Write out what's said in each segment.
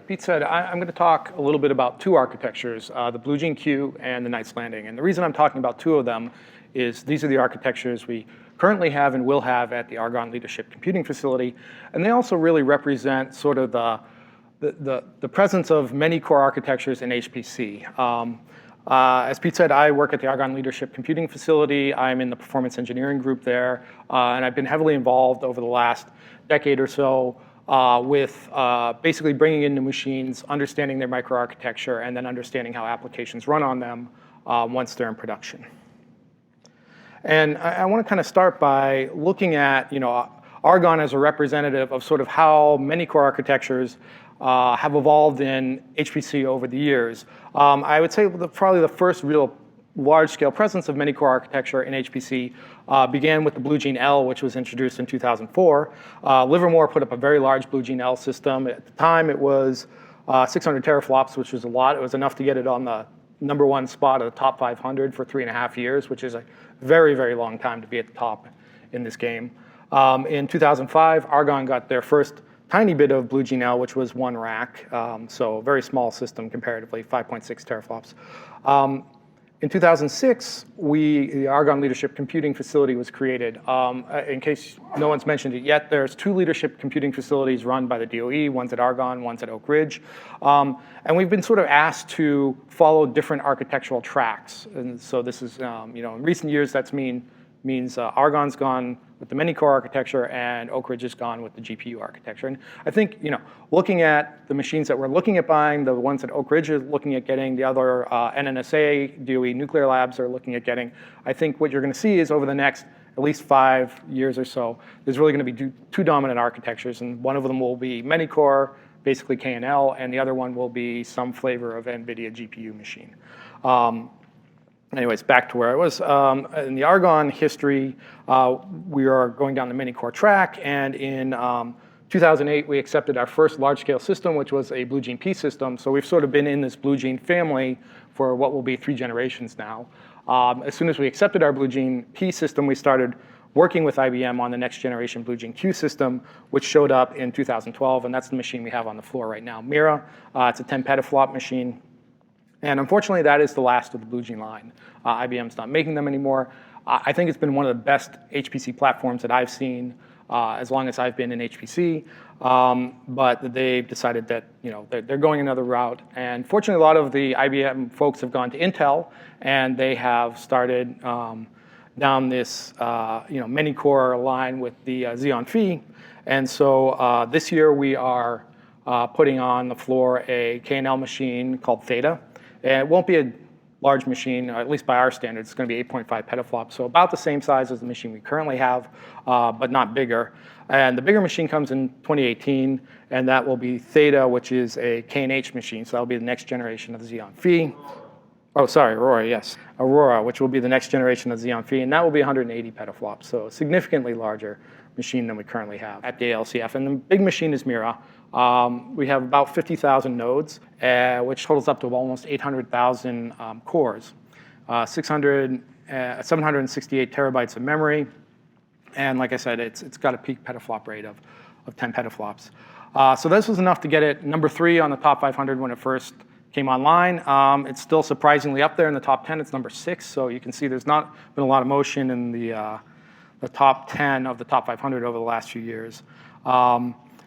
Pete said, I'm going to talk a little bit about two architectures, the Blue Gene Q and the Knight's Landing. And the reason I'm talking about two of them is these are the architectures we currently have and will have at the Argonne Leadership Computing Facility. And they also really represent sort of the presence of many core architectures in HPC. As Pete said, I work at the Argonne Leadership Computing Facility. I'm in the performance engineering group there. And I've been heavily involved over the last decade or so with basically bringing in new machines, understanding their microarchitecture, and then understanding how applications run on them once they're in production. And I want to kind of start by looking at Argonne as a representative of sort of how many core architectures have evolved in HPC over the years. I would say probably the first real large-scale presence of many core architecture in HPC began with the Blue Gene L, which was introduced in 2004. Livermore put up a very large Blue Gene L system. At the time, it was 600 teraflops, which was a lot. It was enough to get it on the #1 spot of the top 500 for 3.5 years, which is a very, very long time to be at the top in this game. In 2005, Argonne got their first tiny bit of Blue Gene L, which was 1 rack, so a very small system comparatively, 5.6 teraflops. In 2006, the Argonne Leadership Computing Facility was created. In case no one's mentioned it yet, there's 2 leadership computing facilities run by the DOE, one's at Argonne, one's at Oak Ridge. And we've been sort of asked to follow different architectural tracks. And so this is, in recent years, that means Argonne's gone with the many core architecture and Oak Ridge has gone with the GPU architecture. And I think, looking at the machines that we're looking at buying, the ones that Oak Ridge is looking at getting, the other NNSA, DOE nuclear labs are looking at getting, I think what you're going to see is over the next at least 5 years or so, there's really going to be two dominant architectures, and one of them will be many core, basically KNL, and the other one will be some flavor of NVIDIA GPU machine. Anyways, back to where I was. In the Argonne history, we are going down the many core track, and in 2008, we accepted our first large-scale system, which was a Blue Gene P system. So we've sort of been in this Blue Gene family for what will be 3 generations now. As soon as we accepted our Blue Gene P system, we started working with IBM on the next generation Blue Gene Q system, which showed up in 2012, and that's the machine we have on the floor right now, Mira. It's a 10 petaflop machine. And unfortunately, that is the last of the Blue Gene line. IBM's not making them anymore. I think it's been one of the best HPC platforms that I've seen as long as I've been in HPC. But they've decided that they're going another route. And fortunately, a lot of the IBM folks have gone to Intel, and they have started down this many core line with the Xeon Phi. And so this year we are putting on the floor a KNL machine called Theta. And it won't be a large machine, at least by our standards. It's going to be 8.5 petaflops, so about the same size as the machine we currently have, but not bigger. And the bigger machine comes in 2018, and that will be Theta, which is a K&H machine, so that'll be the next generation of the Xeon Phi. Oh, sorry, Aurora, yes. Aurora, which will be the next generation of Xeon Phi, and that will be 180 petaflops, so a significantly larger machine than we currently have at the ALCF. And the big machine is Mira. We have about 50,000 nodes, which totals up to almost 800,000 cores, 768 terabytes of memory, and like I said, it's got a peak petaflop rate of 10 petaflops. So this was enough to get it number 3 on the top 500 when it first came online. It's still surprisingly up there in the top 10. It's number 6, so you can see there's not been a lot of motion in the top 10 of the top 500 over the last few years.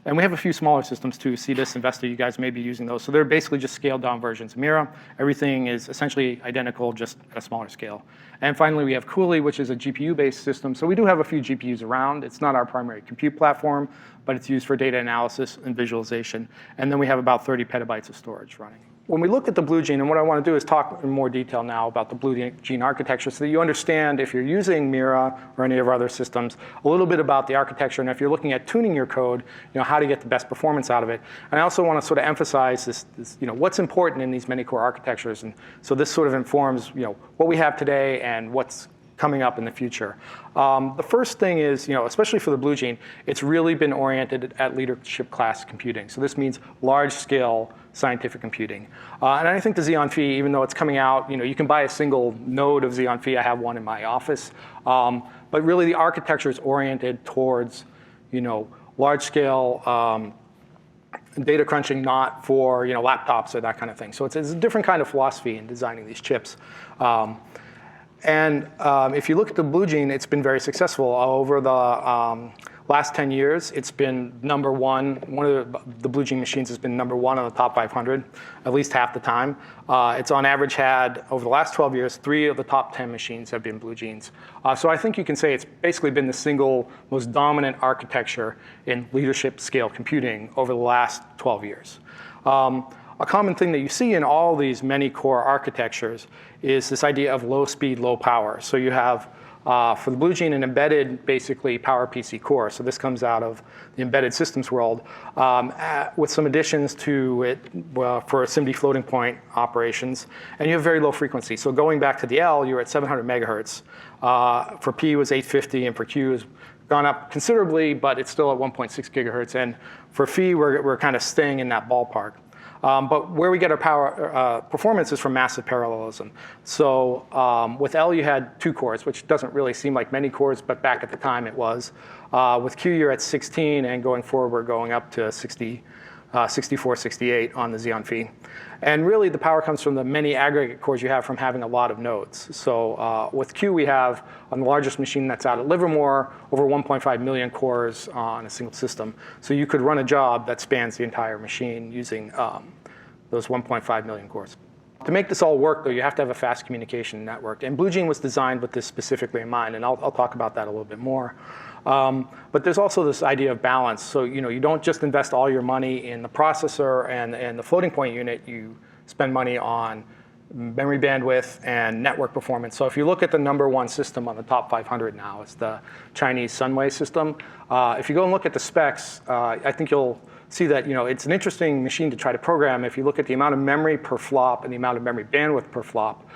And we have a few smaller systems too. Cetus, Investor, you guys may be using those. So they're basically just scaled down versions of Mira. Everything is essentially identical, just at a smaller scale. And finally, we have Cooley, which is a GPU-based system. So we do have a few GPUs around. It's not our primary compute platform, but it's used for data analysis and visualization. And then we have about 30 petabytes of storage running. When we look at the Blue Gene, and what I want to do is talk in more detail now about the Blue Gene architecture so that you understand, if you're using Mira or any of our other systems, a little bit about the architecture, and if you're looking at tuning your code, how to get the best performance out of it. And I also want to sort of emphasize this what's important in these many core architectures. And so this sort of informs what we have today and what's coming up in the future. The first thing is, especially for the Blue Gene, it's really been oriented at leadership class computing. So this means large scale scientific computing. And I think the Xeon Phi, even though it's coming out, you can buy a single node of Xeon Phi. I have one in my office. But really the architecture is oriented towards, large scale data crunching, not for laptops or that kind of thing. So it's a different kind of philosophy in designing these chips. If you look at the Blue Gene, it's been very successful. Over the last 10 years, it's been number one. One of the Blue Gene machines has been number one on the top 500, at least half the time. It's on average had, over the last 12 years, 3 of the top 10 machines have been Blue Genes. So I think you can say it's basically been the single most dominant architecture in leadership scale computing over the last 12 years. A common thing that you see in all these many core architectures is this idea of low speed, low power. So you have, for the Blue Gene, an embedded, basically, PowerPC core. So this comes out of the embedded systems world, with some additions to it for SIMD floating point operations. And you have very low frequency. So going back to the L, you're at 700 megahertz. For P, it was 850, and for Q, it's gone up considerably, but it's still at 1.6 gigahertz. And for Phi, we're kind of staying in that ballpark. But where we get our power performance is from massive parallelism. So with L, you had 2 cores, which doesn't really seem like many cores, but back at the time it was. With Q, you're at 16, and going forward, we're going up to 64, 68 on the Xeon Phi. And really, the power comes from the many aggregate cores you have from having a lot of nodes. So with Q, we have, on the largest machine that's out at Livermore, over 1.5 million cores on a single system. So you could run a job that spans the entire machine using those 1.5 million cores. To make this all work, though, you have to have a fast communication network. And Blue Gene was designed with this specifically in mind, and I'll talk about that a little bit more. But there's also this idea of balance. So you don't just invest all your money in the processor and the floating point unit. You spend money on memory bandwidth and network performance. So if you look at the number one system on the top 500 now, it's the Chinese Sunway system. If you go and look at the specs, I think you'll see that it's an interesting machine to try to program. If you look at the amount of memory per flop and the amount of memory bandwidth per flop,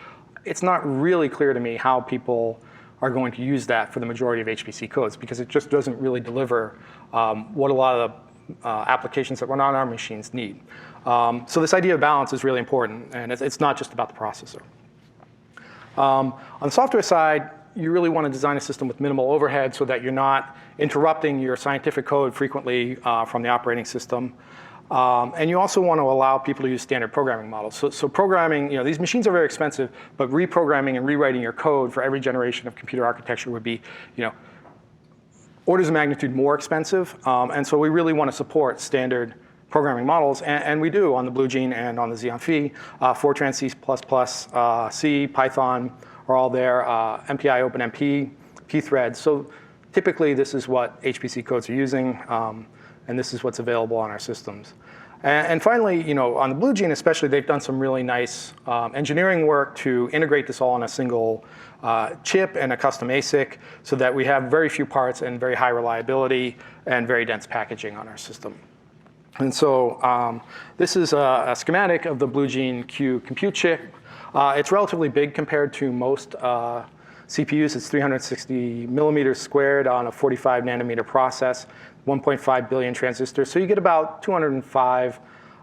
it's not really clear to me how people are going to use that for the majority of HPC codes, because it just doesn't really deliver what a lot of the applications that run on our machines need. So this idea of balance is really important, and it's not just about the processor. On the software side, you really want to design a system with minimal overhead so that you're not interrupting your scientific code frequently from the operating system. And you also want to allow people to use standard programming models. So programming, these machines are very expensive, but reprogramming and rewriting your code for every generation of computer architecture would be, orders of magnitude more expensive. And so we really want to support standard programming models, and we do on the Blue Gene and on the Xeon Phi. Fortran, C++, C, Python are all there. MPI, OpenMP, pthreads. So typically, this is what HPC codes are using. And this is what's available on our systems. And finally, on the Blue Gene especially, they've done some really nice engineering work to integrate this all on a single chip and a custom ASIC so that we have very few parts and very high reliability and very dense packaging on our system. And so this is a schematic of the Blue Gene Q compute chip. It's relatively big compared to most CPUs. It's 360 millimeters squared on a 45 nanometer process. 1.5 billion transistors. So you get about 205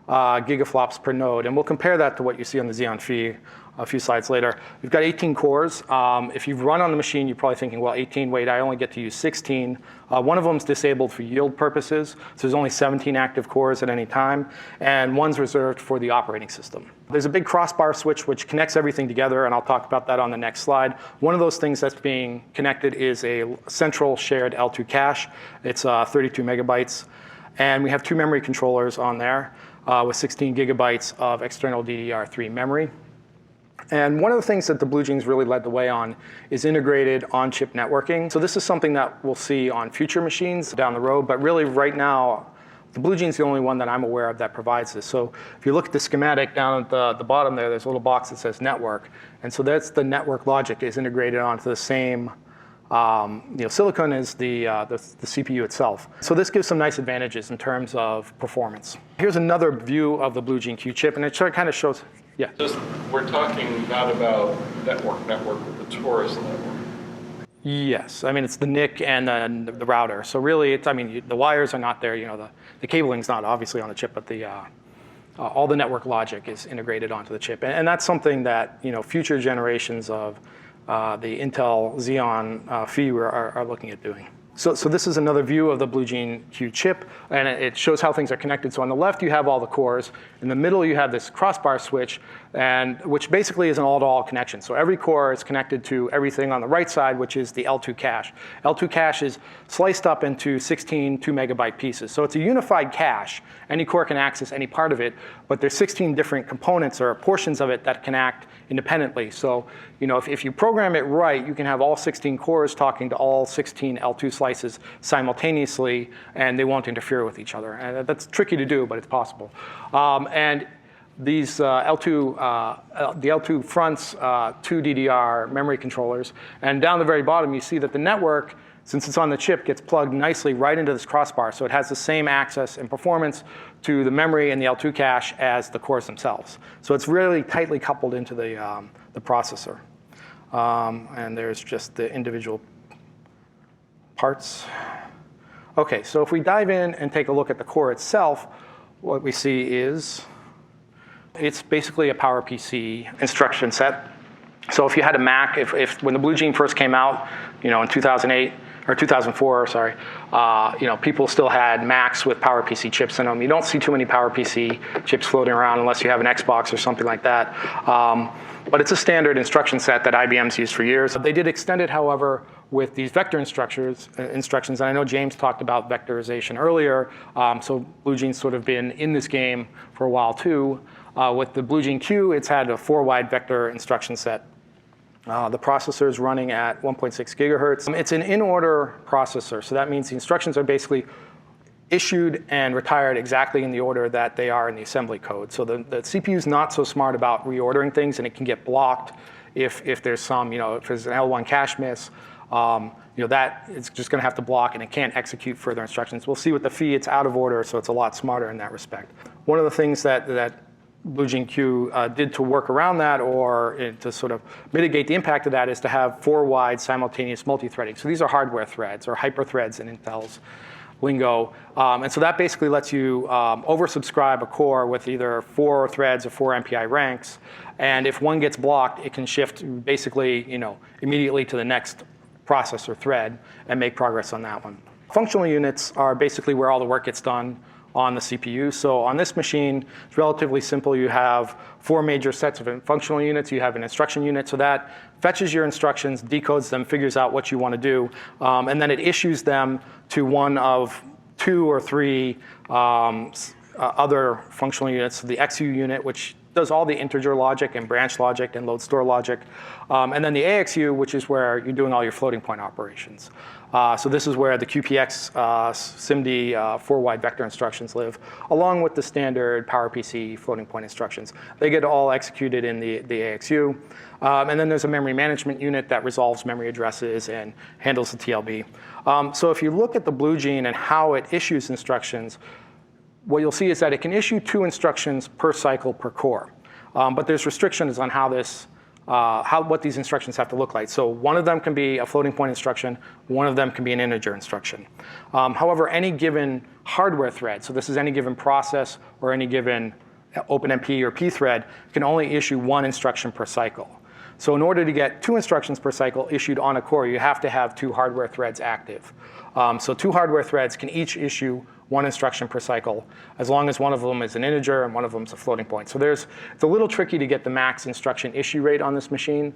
gigaflops per node. And we'll compare that to what you see on the Xeon Phi a few slides later. We've got 18 cores. If you've run on the machine, you're probably thinking, well, 18, wait, I only get to use 16. One of them is disabled for yield purposes. So there's only 17 active cores at any time. And one's reserved for the operating system. There's a big crossbar switch which connects everything together, and I'll talk about that on the next slide. One of those things that's being connected is a central shared L2 cache. It's 32 megabytes. And we have 2 memory controllers on there with 16 gigabytes of external DDR3 memory. And one of the things that the Blue Gene's really led the way on is integrated on-chip networking. So this is something that we'll see on future machines down the road, but really right now, the Blue Gene's the only one that I'm aware of that provides this. So if you look at the schematic down at the bottom there's a little box that says network. And so that's the network logic is integrated onto the same silicon as the CPU itself. So this gives some nice advantages in terms of performance. Here's another view of the Blue Gene Q chip, and it kind of shows, yeah. We're talking not about network, but the Taurus network. Yes, I mean it's the NIC and the router. So really, the wires are not there. The cabling's not obviously on the chip, but all the network logic is integrated onto the chip, and that's something that future generations of the Intel Xeon Phi are looking at doing. So this is another view of the BlueGene Q chip, and it shows how things are connected. So on the left, you have all the cores. In the middle, you have this crossbar switch, which basically is an all-to-all connection. So every core is connected to everything on the right side, which is the L2 cache. L2 cache is sliced up into 16 2-megabyte pieces. So it's a unified cache. Any core can access any part of it, but there's 16 different components or portions of it that can act independently. So if you program it right, you can have all 16 cores talking to all 16 L2 slices simultaneously, and they won't interfere with each other. And that's tricky to do, but it's possible. And these the L2 fronts 2 DDR memory controllers. And down the very bottom, you see that the network, since it's on the chip, gets plugged nicely right into this crossbar. So it has the same access and performance to the memory and the L2 cache as the cores themselves. So it's really tightly coupled into the processor. And there's just the individual parts. OK, so if we dive in and take a look at the core itself, what we see is it's basically a PowerPC instruction set. So if you had a Mac, when the BlueGene first came out, in 2008 or 2004, sorry, people still had Macs with PowerPC chips in them. You don't see too many PowerPC chips floating around unless you have an Xbox or something like that. But it's a standard instruction set that IBM's used for years. They did extend it, however, with these vector instructions. And I know James talked about vectorization earlier. So BlueGene's sort of been in this game for a while, too. With the BlueGene Q, it's had a 4-wide vector instruction set. The processor is running at 1.6 gigahertz. It's an in-order processor, so that means the instructions are basically issued and retired exactly in the order that they are in the assembly code. So the CPU is not so smart about reordering things, and it can get blocked if there's some, if there's an L1 cache miss. That it's just going to have to block, and it can't execute further instructions. We'll see with the PHY, it's out of order, so it's a lot smarter in that respect. One of the things that BlueGene Q did to work around that, or to sort of mitigate the impact of that, is to have 4-wide simultaneous multi-threading. So these are hardware threads, or hyperthreads in Intel's lingo. And so that basically lets you oversubscribe a core with either 4 threads or 4 MPI ranks. And if one gets blocked, it can shift basically immediately to the next processor thread and make progress on that one. Functional units are basically where all the work gets done on the CPU. So on this machine, it's relatively simple. You have 4 major sets of functional units. You have an instruction unit. So that fetches your instructions, decodes them, figures out what you want to do, and then it issues them to one of 2 or 3 other functional units. So the XU unit, which does all the integer logic and branch logic and load store logic. And then the AXU, which is where you're doing all your floating point operations. So this is where the QPX SIMD 4-wide vector instructions live, along with the standard PowerPC floating point instructions. They get all executed in the AXU. And then there's a memory management unit that resolves memory addresses and handles the TLB. So if you look at the BlueGene and how it issues instructions, what you'll see is that it can issue 2 instructions per cycle per core. But there's restrictions on how what these instructions have to look like. So one of them can be a floating point instruction. One of them can be an integer instruction. However, any given hardware thread, so this is any given process or any given OpenMP or P thread, can only issue 1 instruction per cycle. So in order to get 2 instructions per cycle issued on a core, you have to have 2 hardware threads active. So 2 hardware threads can each issue 1 instruction per cycle, as long as one of them is an integer and one of them is a floating point. So it's a little tricky to get the max instruction issue rate on this machine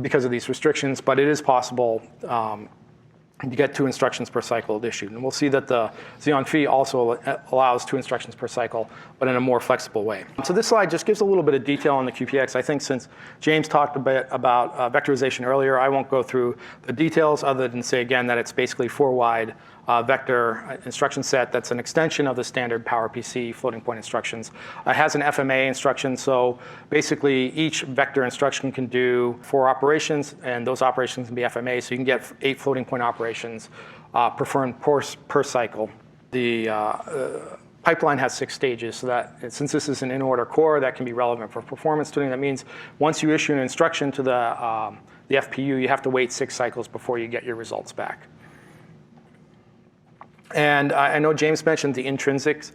because of these restrictions, but it is possible to get 2 instructions per cycle issued. And we'll see that the Xeon Phi also allows 2 instructions per cycle, but in a more flexible way. So this slide just gives a little bit of detail on the QPX. I think since James talked a bit about vectorization earlier, I won't go through the details other than say again that it's basically 4-wide vector instruction set that's an extension of the standard PowerPC floating point instructions. It has an FMA instruction, so basically each vector instruction can do 4 operations, and those operations can be FMA, so you can get 8 floating point operations performed per cycle. The pipeline has 6 stages, so that since this is an in-order core, that can be relevant for performance tuning. That means once you issue an instruction to the FPU, you have to wait 6 cycles before you get your results back. And I know James mentioned the intrinsics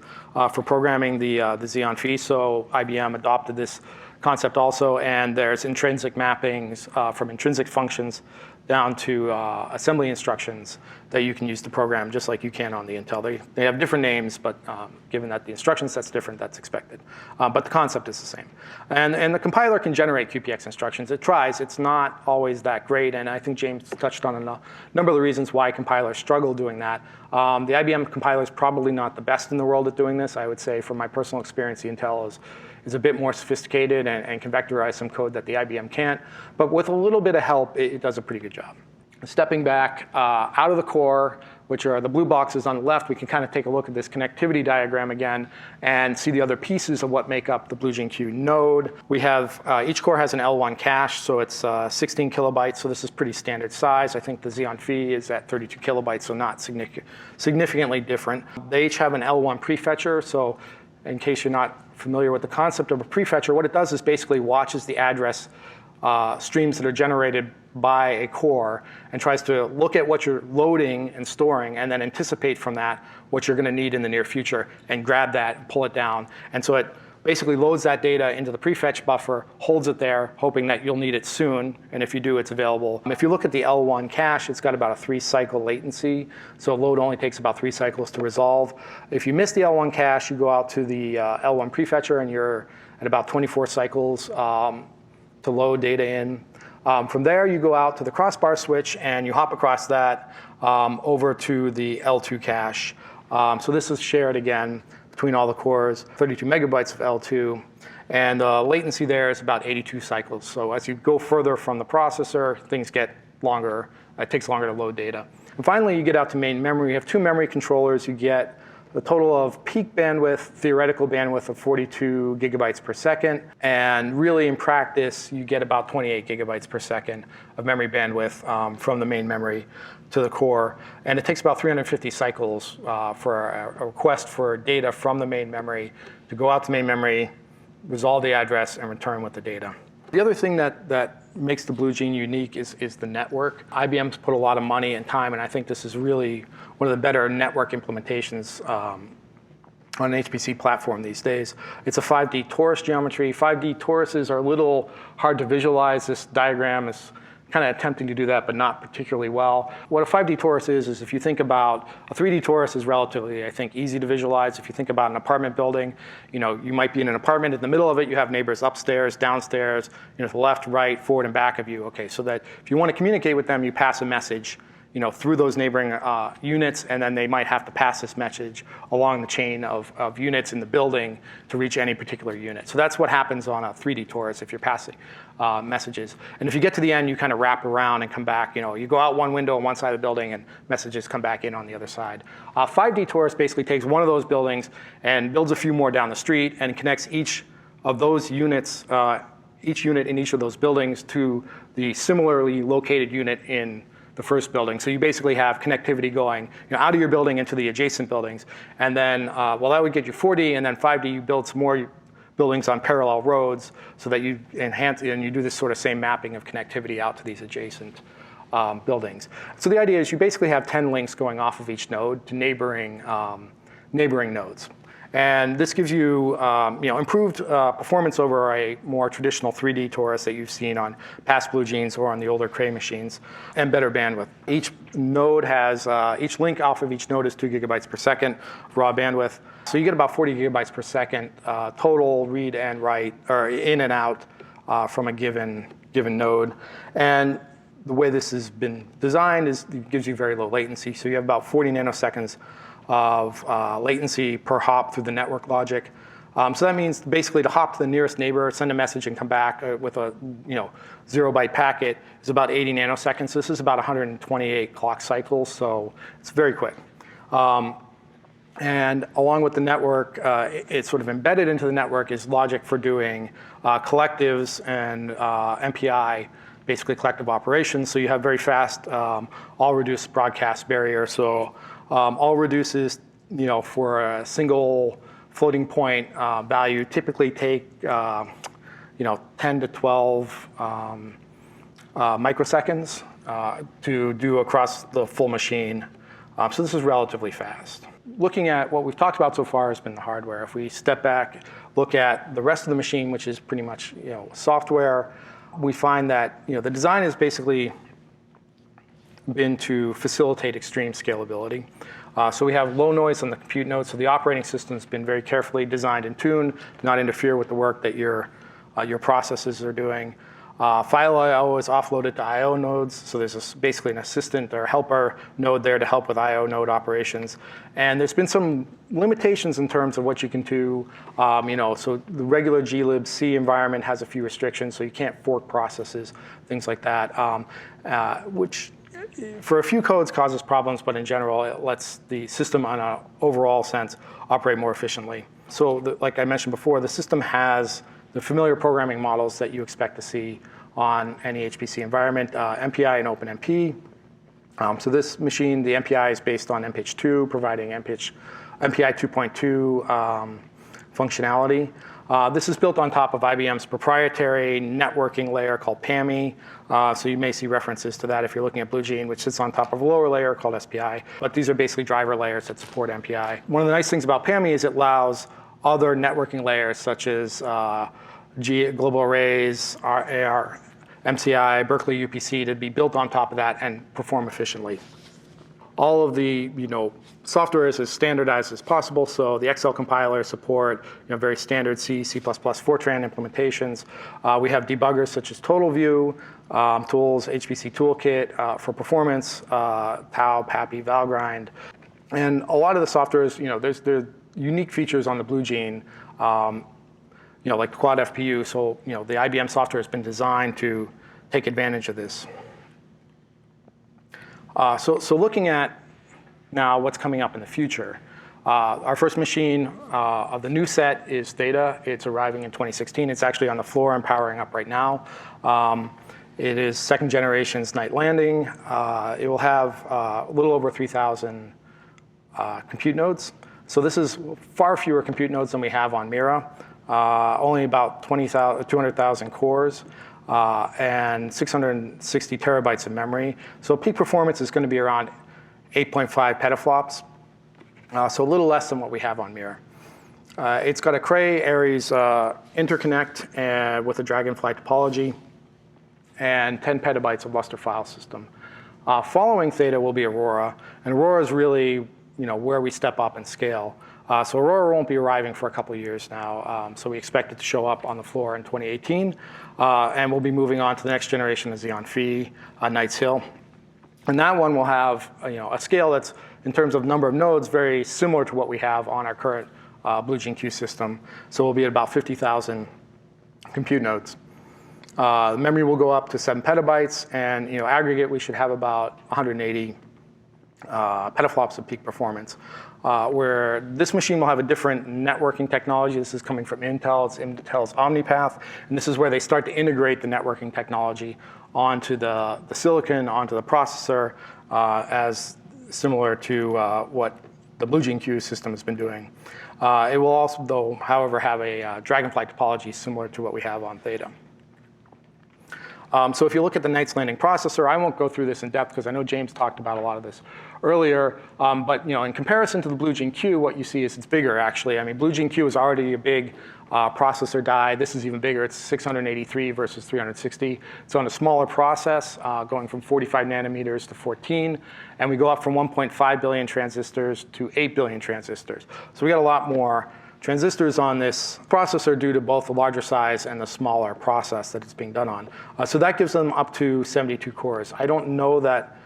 for programming the Xeon Phi, so IBM adopted this concept also, and there's intrinsic mappings from intrinsic functions down to assembly instructions that you can use to program just like you can on the Intel. They have different names, but given that the instruction set's different, that's expected. But the concept is the same. And the compiler can generate QPX instructions. It tries. It's not always that great, and I think James touched on a number of the reasons why compilers struggle doing that. The IBM compiler is probably not the best in the world at doing this. I would say from my personal experience, the Intel is a bit more sophisticated and can vectorize some code that the IBM can't. But with a little bit of help, it does a pretty good job. Stepping back out of the core, which are the blue boxes on the left, we can kind of take a look at this connectivity diagram again and see the other pieces of what make up the BlueGene-Q node. We have, each core has an L1 cache, so it's 16 kilobytes, so this is pretty standard size. I think the Xeon Phi is at 32 kilobytes, so not significantly different. They each have an L1 prefetcher, so in case you're not familiar with the concept of a prefetcher, what it does is basically watches the address streams that are generated by a core and tries to look at what you're loading and storing and then anticipate from that what you're going to need in the near future and grab that and pull it down. And so it basically loads that data into the prefetch buffer, holds it there, hoping that you'll need it soon, and if you do, it's available. If you look at the L1 cache, it's got about a 3-cycle latency, so load only takes about 3 cycles to resolve. If you miss the L1 cache, you go out to the L1 prefetcher, and you're at about 24 cycles to load data in. From there, you go out to the crossbar switch, and you hop across that over to the L2 cache. So this is shared again between all the cores, 32 megabytes of L2. And the latency there is about 82 cycles. So as you go further from the processor, things get longer. It takes longer to load data. And finally, you get out to main memory. You have 2 memory controllers. You get the total of peak bandwidth, theoretical bandwidth of 42 gigabytes per second. And really, in practice, you get about 28 gigabytes per second of memory bandwidth from the main memory to the core. And it takes about 350 cycles for a request for data from the main memory to go out to main memory, resolve the address, and return with the data. The other thing that makes the BlueGene unique is the network. IBM's put a lot of money and time, and I think this is really one of the better network implementations on an HPC platform these days. It's a 5D torus geometry. 5D toruses are a little hard to visualize. This diagram is kind of attempting to do that, but not particularly well. What a 5D torus is if you think about a 3D torus is relatively, I think, easy to visualize. If you think about an apartment building, you might be in an apartment. In the middle of it, you have neighbors upstairs, downstairs, to the left, right, forward, and back of you. Okay, so that if you want to communicate with them, you pass a message through those neighboring units, and then they might have to pass this message along the chain of units in the building to reach any particular unit. So that's what happens on a 3D torus if you're passing messages. And if you get to the end, you kind of wrap around and come back. You go out one window on one side of the building, and messages come back in on the other side. 5D torus basically takes one of those buildings and builds a few more down the street and connects each of those units, each unit in each of those buildings to the similarly located unit in the first building. So you basically have connectivity going out of your building into the adjacent buildings. And then, that would get you 4D, and then 5D, you build some more buildings on parallel roads so that you enhance, and you do this sort of same mapping of connectivity out to these adjacent buildings. So the idea is you basically have 10 links going off of each node to neighboring nodes. And this gives you, improved performance over a more traditional 3D torus that you've seen on past BlueGenes or on the older Cray machines, and better bandwidth. Each node has, each link off of each node is 2 gigabytes per second raw bandwidth. So you get about 40 gigabytes per second total read and write, or in and out from a given node. And the way this has been designed is it gives you very low latency. So you have about 40 nanoseconds of latency per hop through the network logic. So that means basically to hop to the nearest neighbor, send a message, and come back with a 0-byte packet is about 80 nanoseconds. This is about 128 clock cycles, so it's very quick. And along with the network, it's sort of embedded into the network is logic for doing collectives and MPI, basically collective operations. So you have very fast all reduced broadcast barrier. So all reduces, for a single floating point value, typically take 10 to 12 microseconds to do across the full machine. So this is relatively fast. Looking at what we've talked about so far has been the hardware. If we step back, look at the rest of the machine, which is pretty much software, we find that the design has basically been to facilitate extreme scalability. So we have low noise on the compute node, so the operating system's been very carefully designed and tuned to not interfere with the work that your processes are doing. File I/O is offloaded to I/O nodes, so there's basically an assistant or helper node there to help with I/O node operations. And there's been some limitations in terms of what you can do. So the regular glibc environment has a few restrictions, so you can't fork processes, things like that, which for a few codes causes problems, but in general, it lets the system on an overall sense operate more efficiently. So like I mentioned before, the system has the familiar programming models that you expect to see on any HPC environment, MPI and OpenMP. So this machine, the MPI is based on MPH2, providing MPI 2.2 functionality. This is built on top of IBM's proprietary networking layer called PAMI. So you may see references to that if you're looking at BlueGene, which sits on top of a lower layer called SPI. But these are basically driver layers that support MPI. One of the nice things about PAMI is it allows other networking layers such as Global Arrays, AR, MCI, Berkeley UPC to be built on top of that and perform efficiently. All of the software is as standardized as possible, so the Excel compiler support very standard C, C++, Fortran implementations. We have debuggers such as TotalView, tools, HPC Toolkit for performance, POW, PAPI, Valgrind. And a lot of the software is, there's unique features on the BlueGene, like Quad FPU. So, the IBM software has been designed to take advantage of this. So looking at now what's coming up in the future, our first machine of the new set is Theta. It's arriving in 2016. It's actually on the floor and powering up right now. It is second generation's night landing. It will have a little over 3,000 compute nodes. So this is far fewer compute nodes than we have on Mira. Only about 200,000 cores and 660 terabytes of memory. So peak performance is going to be around 8.5 petaflops. So a little less than what we have on Mira. It's got a Cray Aries interconnect with a Dragonfly topology and 10 petabytes of Lustre file system. Following Theta will be Aurora, and Aurora is really where we step up and scale. So Aurora won't be arriving for a couple of years now, so we expect it to show up on the floor in 2018, and we'll be moving on to the next generation of Xeon Phi, Knights Hill. And that one will have a scale that's, in terms of number of nodes, very similar to what we have on our current BlueGene Q system. So we'll be at about 50,000 compute nodes. The memory will go up to 7 petabytes, and aggregate we should have about 180 petaflops of peak performance. Where this machine will have a different networking technology. This is coming from Intel. It's Intel's OmniPath, and this is where they start to integrate the networking technology onto the silicon, onto the processor, as similar to what the BlueGene Q system has been doing. It will also, though, however, have a Dragonfly topology similar to what we have on Theta. So if you look at the Knights Landing processor, I won't go through this in depth because I know James talked about a lot of this earlier. But in comparison to the BlueGene Q, what you see is it's bigger, actually. I mean, BlueGene Q is already a big processor die. This is even bigger. It's 683 versus 360. It's on a smaller process, going from 45 nanometers to 14. And we go up from 1.5 billion transistors to 8 billion transistors. So we got a lot more transistors on this processor due to both the larger size and the smaller process that it's being done on. So that gives them up to 72 cores. I don't know that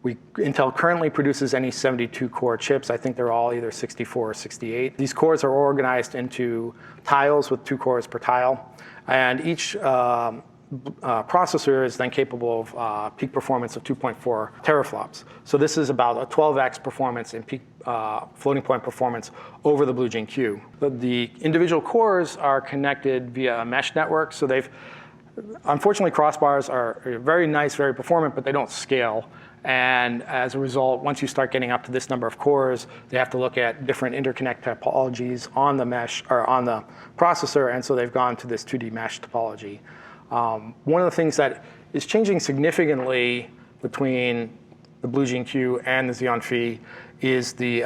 Intel currently produces any 72-core chips. I think they're all either 64 or 68. These cores are organized into tiles with 2 cores per tile. And each processor is then capable of peak performance of 2.4 teraflops. So this is about a 12x performance in peak floating point performance over the BlueGene Q. The individual cores are connected via a mesh network. So unfortunately, crossbars are very nice, very performant, but they don't scale. And as a result, once you start getting up to this number of cores, they have to look at different interconnect topologies on the mesh or on the processor. And so they've gone to this 2D mesh topology. One of the things that is changing significantly between the BlueGene Q and the Xeon Phi is the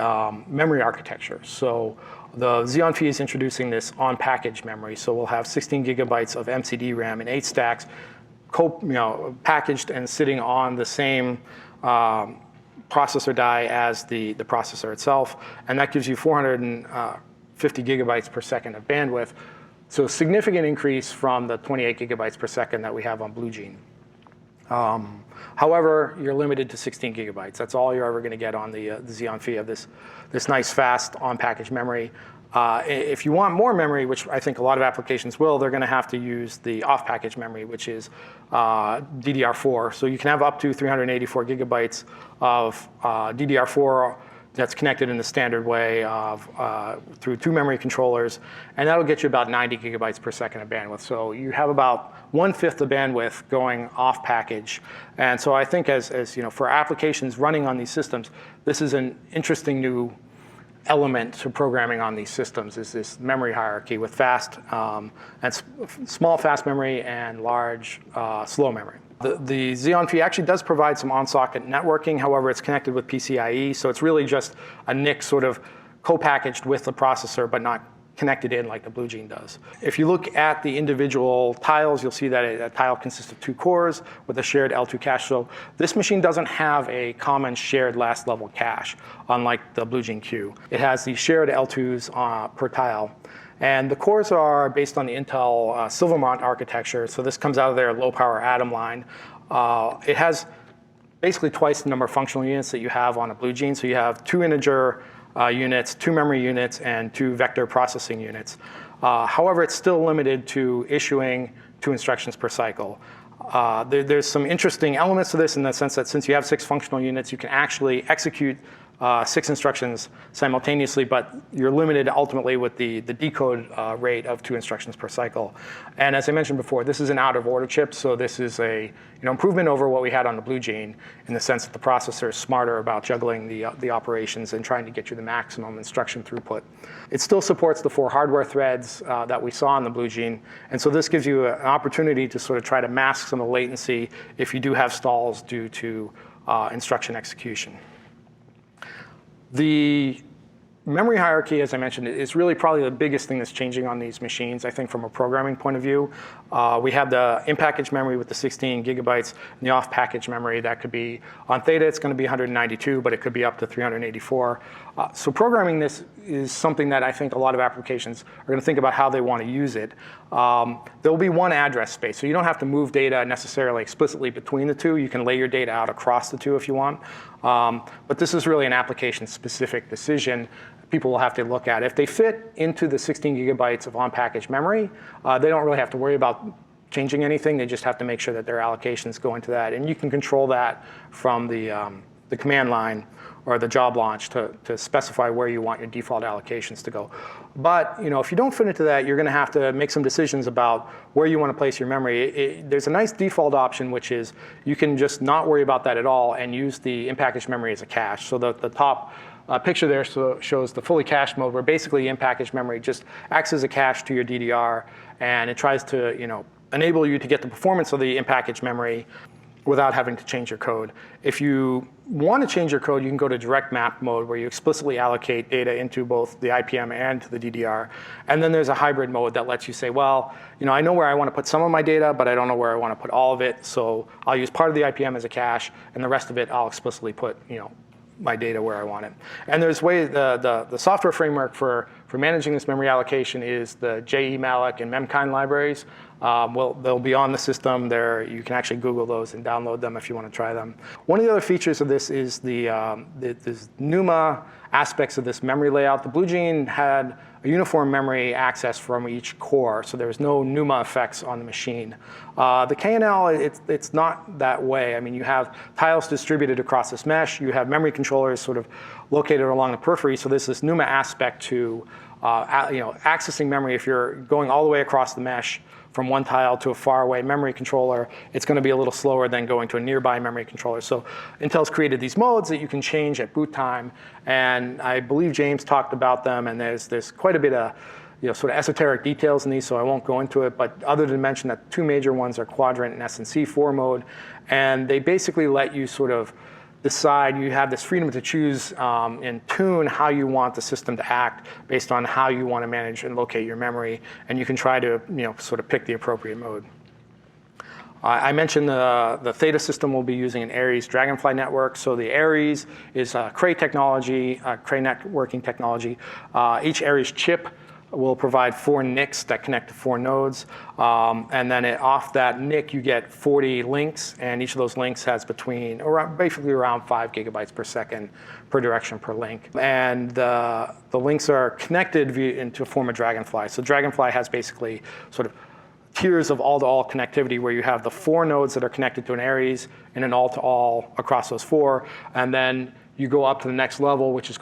memory architecture. So The Xeon Phi is introducing this on-package memory, so we'll have 16 gigabytes of MCD RAM in 8 stacks, packaged and sitting on the same processor die as the processor itself, and that gives you 450 gigabytes per second of bandwidth, so a significant increase from the 28 gigabytes per second that we have on BlueJean. However, you're limited to 16 gigabytes. That's all you're ever going to get on the Xeon Phi of this nice, fast on-package memory. If you want more memory, which I think a lot of applications will, they're going to have to use the off-package memory, which is DDR4. So you can have up to 384 gigabytes of DDR4 that's connected in the standard way through 2 memory controllers, and that'll get you about 90 gigabytes per second of bandwidth. So you have about 1/5 the bandwidth going off package. And so I think as for applications running on these systems, this is an interesting new element to programming on these systems, is this memory hierarchy with fast and small fast memory and large slow memory. The Xeon Phi actually does provide some on-socket networking. However, it's connected with PCIe, so it's really just a NIC sort of co-packaged with the processor, but not connected in like the BlueJean does. If you look at the individual tiles, you'll see that a tile consists of 2 cores with a shared L2 cache. So this machine doesn't have a common shared last level cache, unlike the BlueJean Q. It has these shared L2s per tile. And the cores are based on the Intel Silvermont architecture. So this comes out of their low power Atom line. It has basically twice the number of functional units that you have on a BlueJean. So you have 2 integer units, 2 memory units, and 2 vector processing units. However, it's still limited to issuing 2 instructions per cycle. There's some interesting elements to this in the sense that since you have 6 functional units, you can actually execute 6 instructions simultaneously, but you're limited ultimately with the decode rate of 2 instructions per cycle. And as I mentioned before, this is an out-of-order chip, so this is a improvement over what we had on the BlueJean in the sense that the processor is smarter about juggling the operations and trying to get you the maximum instruction throughput. It still supports the 4 hardware threads that we saw on the BlueJean, and so this gives you an opportunity to sort of try to mask some of the latency if you do have stalls due to instruction execution. The memory hierarchy, as I mentioned, is really probably the biggest thing that's changing on these machines, I think, from a programming point of view. We have the in-package memory with the 16 gigabytes, and the off-package memory that could be, on Theta, it's going to be 192, but it could be up to 384. So programming this is something that I think a lot of applications are going to think about how they want to use it. There will be one address space, so you don't have to move data necessarily explicitly between the 2. You can lay your data out across the 2 if you want. But this is really an application-specific decision people will have to look at. If they fit into the 16 gigabytes of on-package memory, they don't really have to worry about changing anything. They just have to make sure that their allocations go into that. And you can control that from the command line or the job launch to specify where you want your default allocations to go. But if you don't fit into that, you're going to have to make some decisions about where you want to place your memory. There's a nice default option, which is you can just not worry about that at all and use the in-package memory as a cache. So the top picture there shows the fully cached mode, where basically in-package memory just acts as a cache to your DDR, and it tries to enable you to get the performance of the in-package memory without having to change your code. If you want to change your code, you can go to direct map mode, where you explicitly allocate data into both the IPM and to the DDR. And then there's a hybrid mode that lets you say, well, I know where I want to put some of my data, but I don't know where I want to put all of it. So I'll use part of the IPM as a cache, and the rest of it I'll explicitly put my data where I want it. And there's ways, the software framework for managing this memory allocation is the JEmalloc and memkind libraries. They'll be on the system there. You can actually Google those and download them if you want to try them. One of the other features of this is the NUMA aspects of this memory layout. The BlueJean had a uniform memory access from each core, so there was no NUMA effects on the machine. The KNL, it's not that way. I mean, you have tiles distributed across this mesh. You have memory controllers sort of located along the periphery, so there's this NUMA aspect to accessing memory. If you're going all the way across the mesh from one tile to a faraway memory controller, it's going to be a little slower than going to a nearby memory controller. So Intel's created these modes that you can change at boot time, and I believe James talked about them, and there's quite a bit of sort of esoteric details in these, so I won't go into it, but other than mention that 2 major ones are quadrant and SNC4 mode, and they basically let you sort of decide, you have this freedom to choose and tune how you want the system to act based on how you want to manage and locate your memory, and you can try to sort of pick the appropriate mode. I mentioned the Theta system will be using an Aries Dragonfly network. So the Aries is Cray technology, Cray networking technology. Each Aries chip will provide 4 NICs that connect to 4 nodes. And then off that NIC, you get 40 links. And each of those links has basically around 5 gigabytes per second per direction per link. And the links are connected into a form of Dragonfly. So Dragonfly has basically sort of tiers of all-to-all connectivity where you have the 4 nodes that are connected to an Aries and an all-to-all across those 4. And then you go up to the next level, which is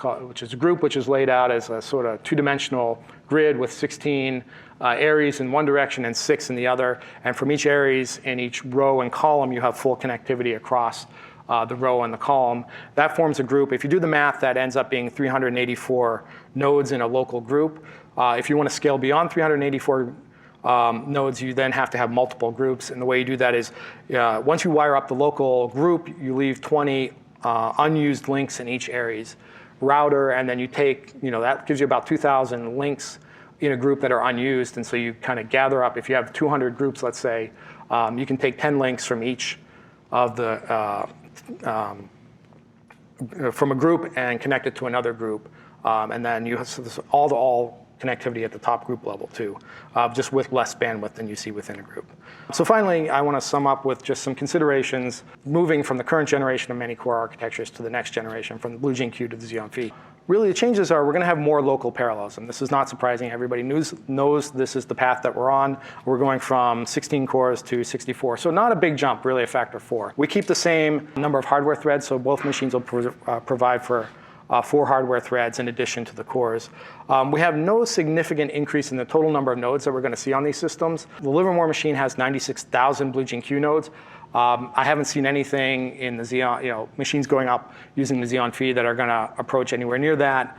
a group, which is laid out as a sort of 2-dimensional grid with 16 Aries in one direction and 6 in the other. And from each Aries in each row and column, you have full connectivity across the row and the column. That forms a group. If you do the math, that ends up being 384 nodes in a local group. If you want to scale beyond 384 nodes, you then have to have multiple groups. And the way you do that is once you wire up the local group, you leave 20 unused links in each Aries router, and then you take, that gives you about 2,000 links in a group that are unused. And so you kind of gather up, if you have 200 groups, let's say, you can take 10 links from each of the, from a group and connect it to another group. And then you have this all-to-all connectivity at the top group level too, just with less bandwidth than you see within a group. So finally, I want to sum up with just some considerations moving from the current generation of many core architectures to the next generation, from the BlueGene Q to the Xeon Phi. Really, the changes are we're going to have more local parallelism. This is not surprising. Everybody knows this is the path that we're on. We're going from 16 cores to 64. So not a big jump, really a factor of 4. We keep the same number of hardware threads, so both machines will provide for 4 hardware threads in addition to the cores. We have no significant increase in the total number of nodes that we're going to see on these systems. The Livermore machine has 96,000 BlueGene Q nodes. I haven't seen anything in the Xeon, machines going up using the Xeon Phi that are going to approach anywhere near that.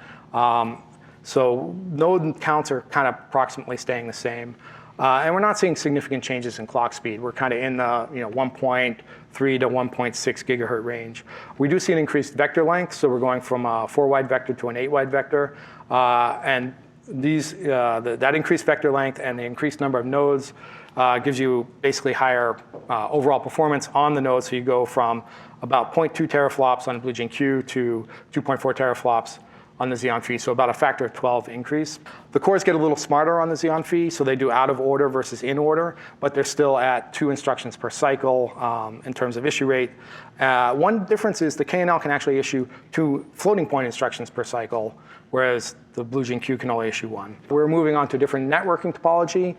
So node counts are kind of approximately staying the same. And we're not seeing significant changes in clock speed. We're kind of in the 1.3 to 1.6 gigahertz range. We do see an increased vector length, so we're going from a 4-wide vector to an 8-wide vector. And that increased vector length and the increased number of nodes gives you basically higher overall performance on the node. So you go from about 0.2 teraflops on BlueGene Q to 2.4 teraflops on the Xeon Phi, so about a factor of 12 increase. The cores get a little smarter on the Xeon Phi, so they do out of order versus in order, but they're still at 2 instructions per cycle in terms of issue rate. One difference is the KNL can actually issue 2 floating point instructions per cycle, whereas the BlueGene Q can only issue 1. We're moving on to a different networking topology,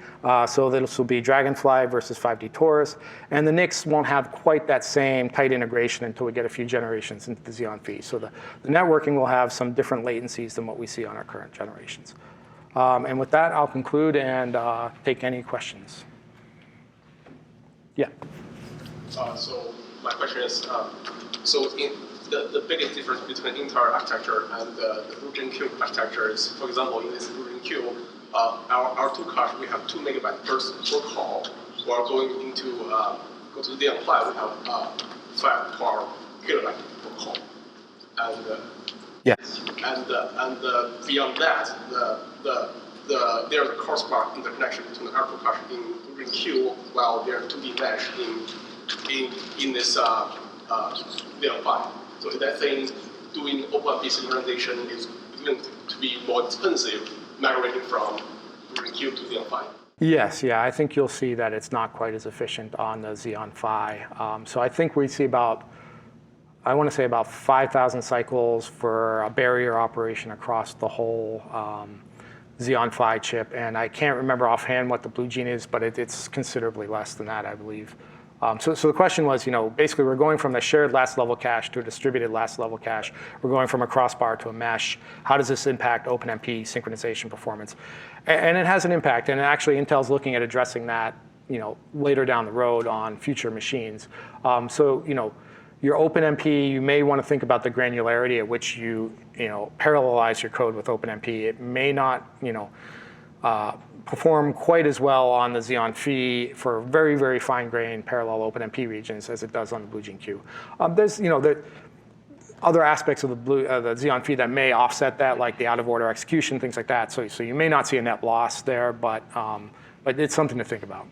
so this will be Dragonfly versus 5D Taurus, and the NICs won't have quite that same tight integration until we get a few generations into the Xeon Phi. So the networking will have some different latencies than what we see on our current generations. And with that, I'll conclude and take any questions. Yeah. So my question is, so in the biggest difference between Intel architecture and the BlueGene Q architecture is, for example, in this BlueGene Q, our 2 cache, we have 2 megabytes per call. While going to the Dragonfly, we have 5 kilobytes per call. And yes. And beyond that, there's a crossbar interconnection between the R2 cache in BlueGene Q, while there's 2D mesh in this Dragonfly. So that thing, doing OpenMP synchronization is going to be more expensive, migrating from BlueGene Q to Dragonfly. Yes, yeah, I think you'll see that it's not quite as efficient on the Xeon Phi. So I think we see about 5,000 cycles for a barrier operation across the whole Xeon Phi chip. And I can't remember offhand what the BlueGene is, but it's considerably less than that, I believe. So the question was, basically we're going from a shared last level cache to a distributed last level cache. We're going from a crossbar to a mesh. How does this impact OpenMP synchronization performance? And it has an impact, and actually Intel's looking at addressing that, later down the road on future machines. So, your OpenMP, you may want to think about the granularity at which you, parallelize your code with OpenMP. It may not, perform quite as well on the Xeon Phi for very, very fine-grained parallel OpenMP regions as it does on the BlueGene Q. other aspects of the Xeon feed that may offset that, like the out-of-order execution, things like that. So you may not see a net loss there, but it's something to think about.